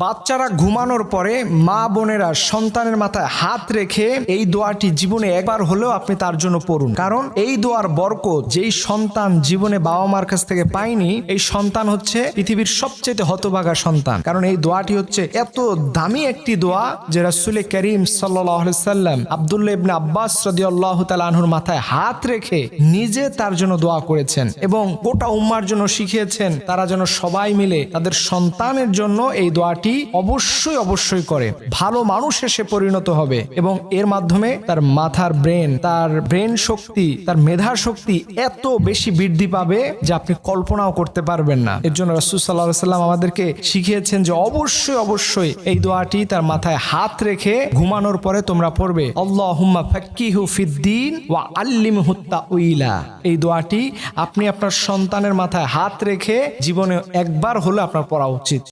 বাচ্চারা ঘুমানোর পরে মা বোনেরা সন্তানের মাথায় হাত রেখে এই দোয়াটি জীবনে একবার হলেও আপনি তার জন্য পড়ুন। কারণ এই দোয়ার বরকত যেই সন্তান জীবনে বাবা মার কাছ থেকে পায়নি, এই সন্তান হচ্ছে পৃথিবীর সবচেয়ে হতভাগা সন্তান। কারণ এই দোয়াটি হচ্ছে এত দামি একটি দোয়া যে রাসূল করিম সাল্লাল্লাহু আলাইহি সাল্লাম আব্দুল্লাহ ইবনে আব্বাস রাদিয়াল্লাহু তাআলা আনহুর মাথায় হাত রেখে নিজে তার জন্য দোয়া করেছেন এবং গোটা উম্মার জন্য শিখিয়েছেন তারা যেন সবাই মিলে তাদের সন্তানের জন্য এই দোয়াটি অবশ্যই করে। ভালো মানুষে সে পরিণত হবে এবং এর মাধ্যমে তার মাথার ব্রেন শক্তি, তার মেধা শক্তি এত বেশি বৃদ্ধি পাবে যে আপনি কল্পনাও করতে পারবেন না। এর জন্য রাসূল সাল্লাল্লাহু আলাইহি সাল্লাম আমাদেরকে শিখিয়েছেন যে অবশ্যই এই দোয়াটি তার মাথায় হাত রেখে ঘুমানোর পরে তোমরা পড়বে, আল্লাহুম্মা ফাক্কিহু ফিদ্দীন ওয়া আল্লিমহু তাউইলা। এই দোয়াটি আপনি আপনার সন্তানের মাথায় হাত রেখে জীবনে একবার হলে আপনার পড়া উচিত।